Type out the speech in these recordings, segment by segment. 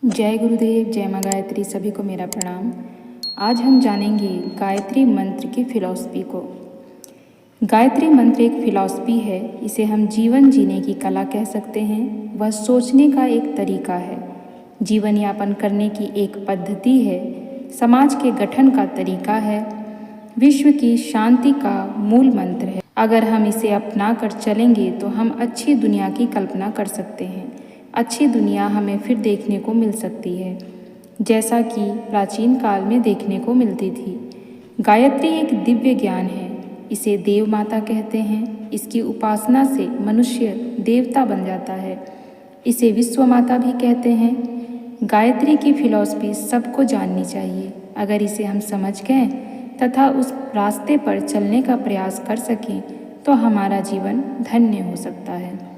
जय गुरुदेव, जय माँ गायत्री। सभी को मेरा प्रणाम। आज हम जानेंगे गायत्री मंत्र की फिलॉसफी को। गायत्री मंत्र एक फिलॉसफी है। इसे हम जीवन जीने की कला कह सकते हैं। वह सोचने का एक तरीका है, जीवन यापन करने की एक पद्धति है, समाज के गठन का तरीका है, विश्व की शांति का मूल मंत्र है। अगर हम इसे अपना कर चलेंगे तो हम अच्छी दुनिया की कल्पना कर सकते हैं। अच्छी दुनिया हमें फिर देखने को मिल सकती है, जैसा कि प्राचीन काल में देखने को मिलती थी। गायत्री एक दिव्य ज्ञान है। इसे देव माता कहते हैं। इसकी उपासना से मनुष्य देवता बन जाता है। इसे विश्व माता भी कहते हैं। गायत्री की फिलॉसफी सबको जाननी चाहिए। अगर इसे हम समझ गए तथा उस रास्ते पर चलने का प्रयास कर सकें तो हमारा जीवन धन्य हो सकता है।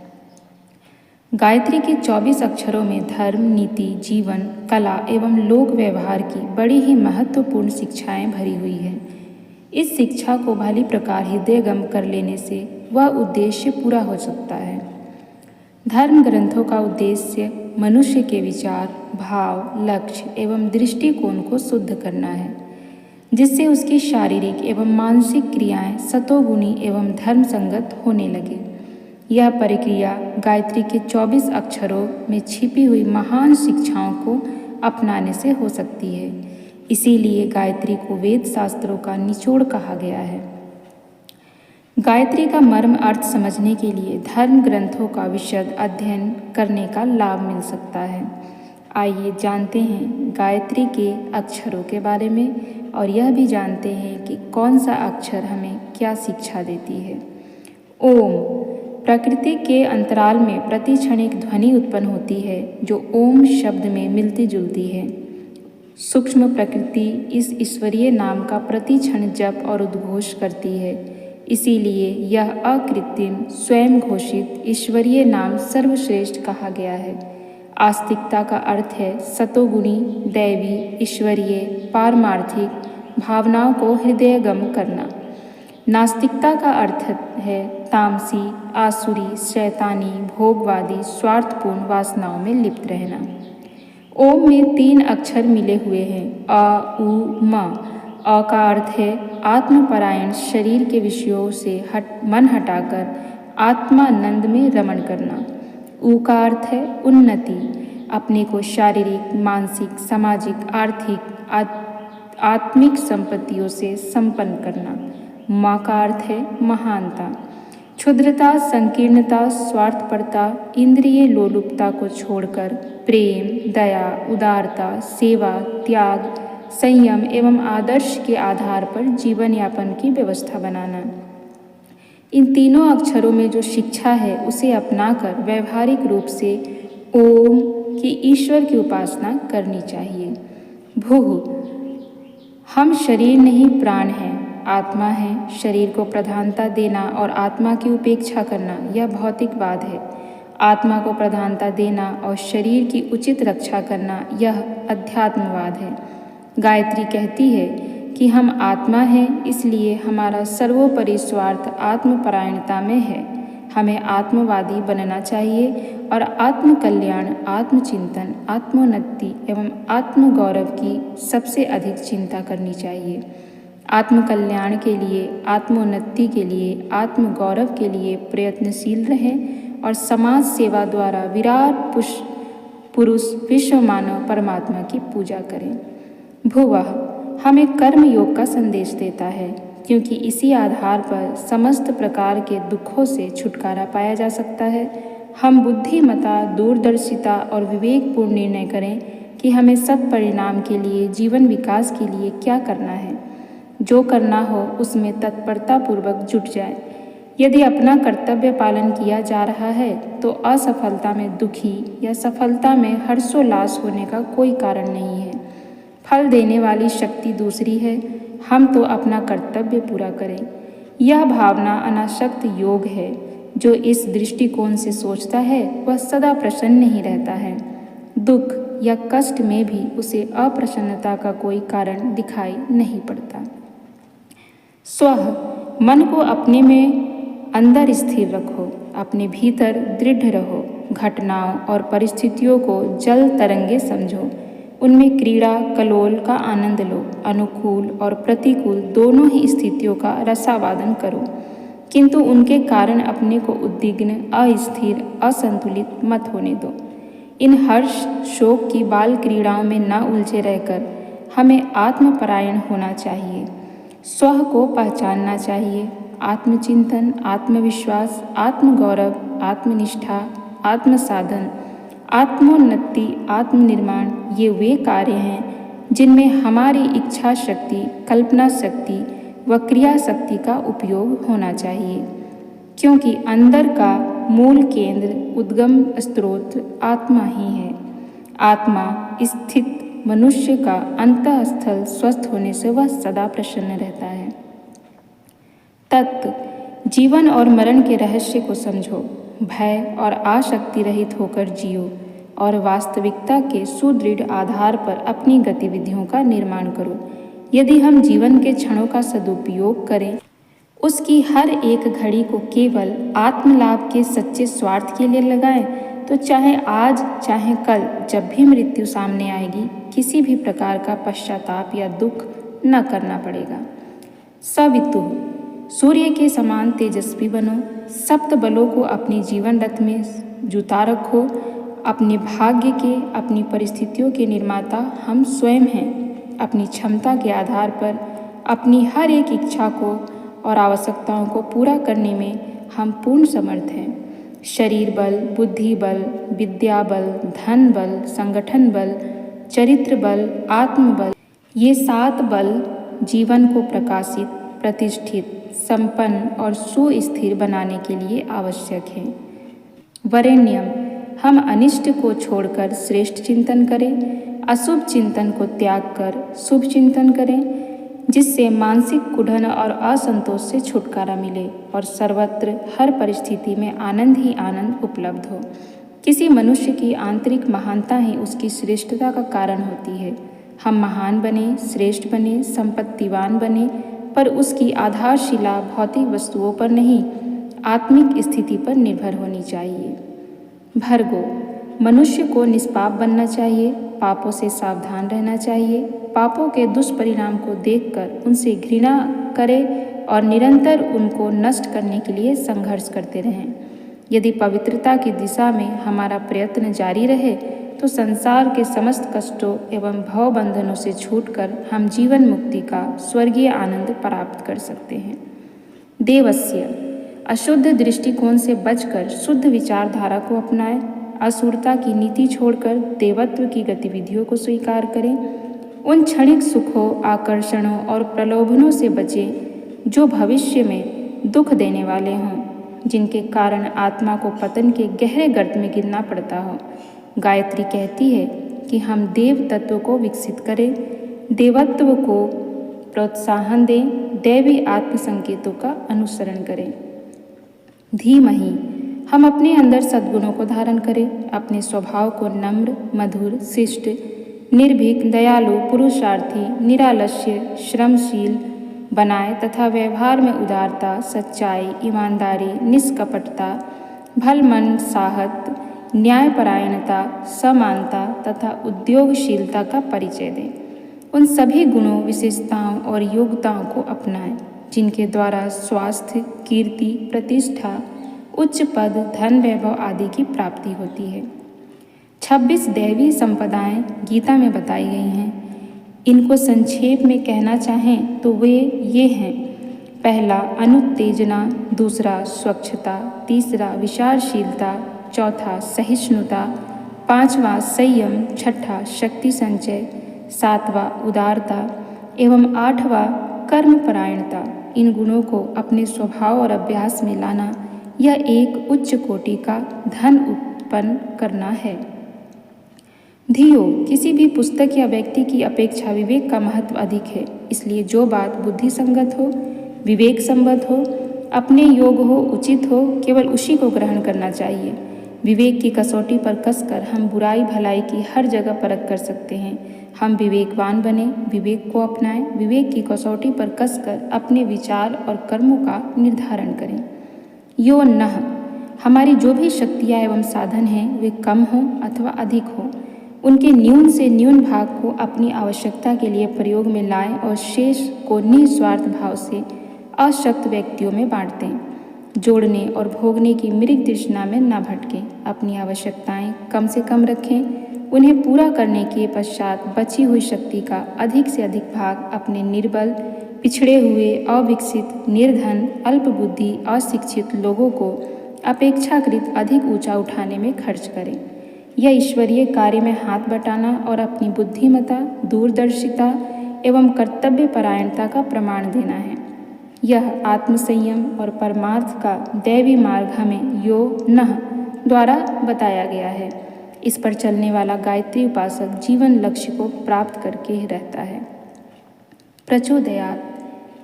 गायत्री के 24 अक्षरों में धर्म, नीति, जीवन, कला एवं लोक व्यवहार की बड़ी ही महत्वपूर्ण शिक्षाएं भरी हुई हैं। इस शिक्षा को भली प्रकार हृदयगम कर लेने से वह उद्देश्य पूरा हो सकता है। धर्म ग्रंथों का उद्देश्य मनुष्य के विचार, भाव, लक्ष्य एवं दृष्टिकोण को शुद्ध करना है, जिससे उसकी शारीरिक एवं मानसिक क्रियाएं सतोगुणी एवं धर्म संगत होने लगे। यह प्रक्रिया गायत्री के 24 अक्षरों में छिपी हुई महान शिक्षाओं को अपनाने से हो सकती है। इसीलिए गायत्री को वेद शास्त्रों का निचोड़ कहा गया है। गायत्री का मर्म अर्थ समझने के लिए धर्म ग्रंथों का विशद अध्ययन करने का लाभ मिल सकता है। आइए जानते हैं गायत्री के अक्षरों के बारे में और यह भी जानते हैं कि कौन सा अक्षर हमें क्या शिक्षा देती है। ओम। प्रकृति के अंतराल में प्रति क्षण एक ध्वनि उत्पन्न होती है जो ओम शब्द में मिलती जुलती है। सूक्ष्म प्रकृति इस ईश्वरीय नाम का प्रति क्षण जप और उद्घोष करती है। इसीलिए यह अकृत्रिम स्वयं घोषित ईश्वरीय नाम सर्वश्रेष्ठ कहा गया है। आस्तिकता का अर्थ है सतोगुणी, दैवी, ईश्वरीय, पारमार्थिक भावनाओं को हृदयगम करना। नास्तिकता का अर्थ है तामसी, आसुरी, शैतानी, भोगवादी, स्वार्थपूर्ण वासनाओं में लिप्त रहना। ओम में 3 अक्षर मिले हुए हैं, अ, उ, म। अ का अर्थ है आत्मपरायण, शरीर के विषयों से मन हटाकर आत्मानंद में रमण करना। उ का अर्थ है उन्नति, अपने को शारीरिक, मानसिक, सामाजिक, आर्थिक, आत्मिक संपत्तियों से संपन्न करना। मा का अर्थ है महानता, क्षुद्रता, संकीर्णता, स्वार्थपरता, इंद्रिय लोलुपता को छोड़कर प्रेम, दया, उदारता, सेवा, त्याग, संयम एवं आदर्श के आधार पर जीवन यापन की व्यवस्था बनाना। इन तीनों अक्षरों में जो शिक्षा है उसे अपनाकर व्यवहारिक रूप से ओम की ईश्वर की उपासना करनी चाहिए। भूः। हम शरीर नहीं प्राण हैं, आत्मा है। शरीर को प्रधानता देना और आत्मा की उपेक्षा करना यह भौतिकवाद है। आत्मा को प्रधानता देना और शरीर की उचित रक्षा करना यह अध्यात्मवाद है। गायत्री कहती है कि हम आत्मा हैं, इसलिए हमारा सर्वोपरि स्वार्थ आत्मपरायणता में है। हमें आत्मवादी बनना चाहिए और आत्मकल्याण, आत्मचिंतन, आत्मोन्नति एवं आत्मगौरव की सबसे अधिक चिंता करनी चाहिए। आत्मकल्याण के लिए, आत्मोन्नति के लिए, आत्मगौरव के लिए प्रयत्नशील रहें और समाज सेवा द्वारा विराट पुरुष विश्व मानव परमात्मा की पूजा करें। भुवः हमें कर्म योग का संदेश देता है, क्योंकि इसी आधार पर समस्त प्रकार के दुखों से छुटकारा पाया जा सकता है। हम बुद्धिमता, दूरदर्शिता और विवेकपूर्ण निर्णय करें कि हमें सत्परिणाम के लिए, जीवन विकास के लिए क्या करना है। जो करना हो उसमें तत्परतापूर्वक जुट जाए। यदि अपना कर्तव्य पालन किया जा रहा है तो असफलता में दुखी या सफलता में हर्षोल्लास होने का कोई कारण नहीं है। फल देने वाली शक्ति दूसरी है। हम तो अपना कर्तव्य पूरा करें। यह भावना अनासक्त योग है। जो इस दृष्टिकोण से सोचता है वह सदा प्रसन्न ही रहता है। दुख या कष्ट में भी उसे अप्रसन्नता का कोई कारण दिखाई नहीं पड़ता। स्वः। मन को अपने में अंदर स्थिर रखो, अपने भीतर दृढ़ रहो। घटनाओं और परिस्थितियों को जल तरंगे समझो। उनमें क्रीड़ा कलोल का आनंद लो। अनुकूल और प्रतिकूल दोनों ही स्थितियों का रसावादन करो, किंतु उनके कारण अपने को उद्विग्न, अस्थिर, असंतुलित मत होने दो। इन हर्ष शोक की बाल क्रीड़ाओं में न उलझे रहकर हमें आत्मपरायण होना चाहिए। स्व को पहचानना चाहिए। आत्मचिंतन, आत्मविश्वास, आत्मगौरव, आत्मनिष्ठा, आत्मसाधन, आत्मोन्नति, आत्मनिर्माण ये वे कार्य हैं जिनमें हमारी इच्छा शक्ति, कल्पना शक्ति व क्रिया शक्ति का उपयोग होना चाहिए, क्योंकि अंदर का मूल केंद्र, उद्गम स्रोत आत्मा ही है। आत्मा स्थित मनुष्य का अंतःस्थल स्वस्थ होने से वह सदा प्रसन्न रहता है। तत्व जीवन और मरण के रहस्य को समझो। भय और आसक्ति रहित होकर जियो और वास्तविकता के सुदृढ़ आधार पर अपनी गतिविधियों का निर्माण करो। यदि हम जीवन के क्षणों का सदुपयोग करें, उसकी हर एक घड़ी को केवल आत्मलाभ के सच्चे स्वार्थ के लिए लगाएं, तो चाहे आज चाहे कल जब भी मृत्यु सामने आएगी, किसी भी प्रकार का पश्चाताप या दुख न करना पड़ेगा। सवितु सूर्य के समान तेजस्वी बनो। सप्त बलों को अपने जीवन रथ में जुटा रखो। अपने भाग्य के, अपनी परिस्थितियों के निर्माता हम स्वयं हैं। अपनी क्षमता के आधार पर अपनी हर एक इच्छा को और आवश्यकताओं को पूरा करने में हम पूर्ण समर्थ हैं। शरीर बल, बुद्धि बल, विद्या बल, धन बल, संगठन बल, चरित्र बल, आत्मबल, ये 7 बल जीवन को प्रकाशित, प्रतिष्ठित, संपन्न और सुस्थिर बनाने के लिए आवश्यक हैं। वरेण्यम, हम अनिष्ट को छोड़कर श्रेष्ठ चिंतन करें, अशुभ चिंतन को त्याग कर शुभ चिंतन करें, जिससे मानसिक कुढ़न और असंतोष से छुटकारा मिले और सर्वत्र हर परिस्थिति में आनंद ही आनंद उपलब्ध हो। किसी मनुष्य की आंतरिक महानता ही उसकी श्रेष्ठता का कारण होती है। हम महान बने, श्रेष्ठ बने, संपत्तिवान बने, पर उसकी आधारशिला भौतिक वस्तुओं पर नहीं, आत्मिक स्थिति पर निर्भर होनी चाहिए। भर्गो, मनुष्य को निष्पाप बनना चाहिए, पापों से सावधान रहना चाहिए, पापों के दुष्परिणाम को देखकर उनसे घृणा करें और निरंतर उनको नष्ट करने के लिए संघर्ष करते रहें। यदि पवित्रता की दिशा में हमारा प्रयत्न जारी रहे तो संसार के समस्त कष्टों एवं भवबंधनों से छूटकर हम जीवन मुक्ति का स्वर्गीय आनंद प्राप्त कर सकते हैं। देवस्य, अशुद्ध दृष्टिकोण से बचकर शुद्ध विचारधारा को अपनाएं, असुरता की नीति छोड़कर देवत्व की गतिविधियों को स्वीकार करें, उन क्षणिक सुखों, आकर्षणों और प्रलोभनों से बचें जो भविष्य में दुख देने वाले हों, जिनके कारण आत्मा को पतन के गहरे गर्त में गिरना पड़ता हो। गायत्री कहती है कि हम देव तत्व को विकसित करें, देवत्व को प्रोत्साहन दें, दैवी आत्मसंकेतों का अनुसरण करें। धीमहि, हम अपने अंदर सद्गुणों को धारण करें, अपने स्वभाव को नम्र, मधुर, शिष्ट, निर्भीक, दयालु, पुरुषार्थी, निरालस्य, श्रमशील बनाए तथा व्यवहार में उदारता, सच्चाई, ईमानदारी, निष्कपटता, भलमन, साहत, न्यायपरायणता, समानता तथा उद्योगशीलता का परिचय दें। उन सभी गुणों, विशेषताओं और योग्यताओं को अपनाएं जिनके द्वारा स्वास्थ्य, कीर्ति, प्रतिष्ठा, उच्च पद, धन, वैभव आदि की प्राप्ति होती है। 26 दैवी संपदाएं गीता में बताई गई हैं। इनको संक्षेप में कहना चाहें तो वे ये हैं: पहला अनुत्तेजना, दूसरा स्वच्छता, तीसरा विचारशीलता, चौथा सहिष्णुता, पांचवा संयम, छठा शक्ति संचय, सातवां उदारता एवं आठवां कर्मपरायणता। इन गुणों को अपने स्वभाव और अभ्यास में लाना, यह एक उच्च कोटि का धन उत्पन्न करना है। धियो, किसी भी पुस्तक या व्यक्ति की अपेक्षा विवेक का महत्व अधिक है, इसलिए जो बात बुद्धि संगत हो, विवेक संबद्ध हो, अपने योग हो, उचित हो, केवल उसी को ग्रहण करना चाहिए। विवेक की कसौटी पर कसकर हम बुराई भलाई की हर जगह परख कर सकते हैं। हम विवेकवान बने, विवेक को अपनाएं, विवेक की कसौटी पर कसकर अपने विचार और कर्मों का निर्धारण करें। यो नः, हमारी जो भी शक्तियाँ एवं साधन हैं वे कम हों अथवा अधिक हों, उनके न्यून से न्यून भाग को अपनी आवश्यकता के लिए प्रयोग में लाएं और शेष को निस्वार्थ भाव से अशक्त व्यक्तियों में बांट दें। जोड़ने और भोगने की मृग तृष्णा में न भटकें, अपनी आवश्यकताएं कम से कम रखें। उन्हें पूरा करने के पश्चात बची हुई शक्ति का अधिक से अधिक भाग अपने निर्बल, पिछड़े हुए, अविकसित, निर्धन, अल्पबुद्धि, अशिक्षित लोगों को अपेक्षाकृत अधिक ऊंचा उठाने में खर्च करें। यह ईश्वरीय कार्य में हाथ बटाना और अपनी बुद्धिमत्ता, दूरदर्शिता एवं कर्तव्य परायणता का प्रमाण देना है। यह आत्मसंयम और परमार्थ का दैवी मार्ग हमें यो नः द्वारा बताया गया है। इस पर चलने वाला गायत्री उपासक जीवन लक्ष्य को प्राप्त करके ही रहता है। प्रचोदयात्।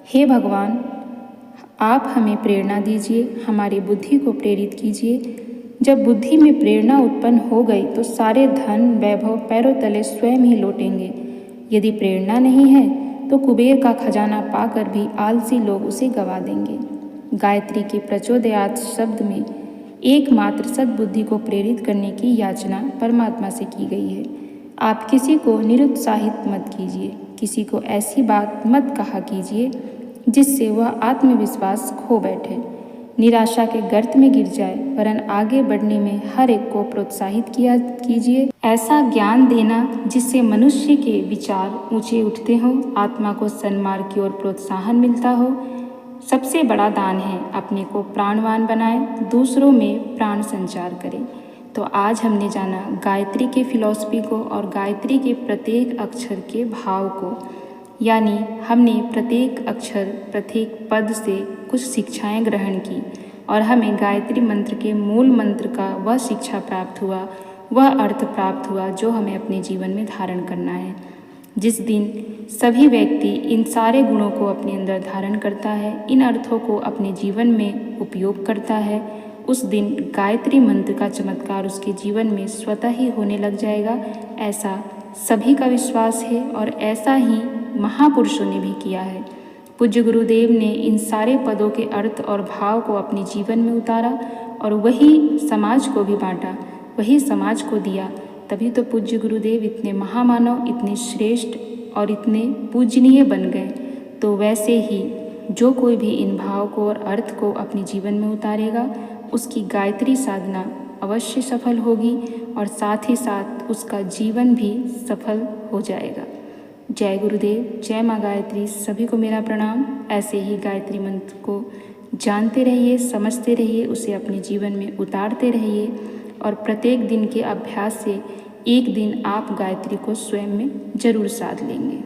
हे भगवान, आप हमें प्रेरणा दीजिए, हमारी बुद्धि को प्रेरित कीजिए। जब बुद्धि में प्रेरणा उत्पन्न हो गई तो सारे धन वैभव पैरों तले स्वयं ही लौटेंगे। यदि प्रेरणा नहीं है तो कुबेर का खजाना पाकर भी आलसी लोग उसे गवा देंगे। गायत्री के प्रचोदयात् शब्द में एकमात्र सद्बुद्धि को प्रेरित करने की याचना परमात्मा से की गई है। आप किसी को निरुत्साहित मत कीजिए, किसी को ऐसी बात मत कहा कीजिए जिससे वह आत्मविश्वास खो बैठे, निराशा के गर्त में गिर जाए, वरन आगे बढ़ने में हर एक को प्रोत्साहित किया कीजिए। ऐसा ज्ञान देना जिससे मनुष्य के विचार ऊंचे उठते हों, आत्मा को सन्मार्ग की ओर प्रोत्साहन मिलता हो, सबसे बड़ा दान है। अपने को प्राणवान बनाए, दूसरों में प्राण संचार करें। तो आज हमने जाना गायत्री के फिलॉसफी को और गायत्री के प्रत्येक अक्षर के भाव को, यानी हमने प्रत्येक अक्षर, प्रत्येक पद से कुछ शिक्षाएं ग्रहण की और हमें गायत्री मंत्र के मूल मंत्र का वह शिक्षा प्राप्त हुआ, वह अर्थ प्राप्त हुआ जो हमें अपने जीवन में धारण करना है। जिस दिन सभी व्यक्ति इन सारे गुणों को अपने अंदर धारण करता है, इन अर्थों को अपने जीवन में उपयोग करता है, उस दिन गायत्री मंत्र का चमत्कार उसके जीवन में स्वतः ही होने लग जाएगा। ऐसा सभी का विश्वास है और ऐसा ही महापुरुषों ने भी किया है। पूज्य गुरुदेव ने इन सारे पदों के अर्थ और भाव को अपने जीवन में उतारा और वही समाज को भी बांटा, वही समाज को दिया। तभी तो पूज्य गुरुदेव इतने महामानव, इतने श्रेष्ठ और इतने पूजनीय बन गए। तो वैसे ही जो कोई भी इन भाव को और अर्थ को अपने जीवन में उतारेगा, उसकी गायत्री साधना अवश्य सफल होगी और साथ ही साथ उसका जीवन भी सफल हो जाएगा। जय गुरुदेव, जय माँ गायत्री। सभी को मेरा प्रणाम। ऐसे ही गायत्री मंत्र को जानते रहिए, समझते रहिए, उसे अपने जीवन में उतारते रहिए और प्रत्येक दिन के अभ्यास से एक दिन आप गायत्री को स्वयं में जरूर साध लेंगे।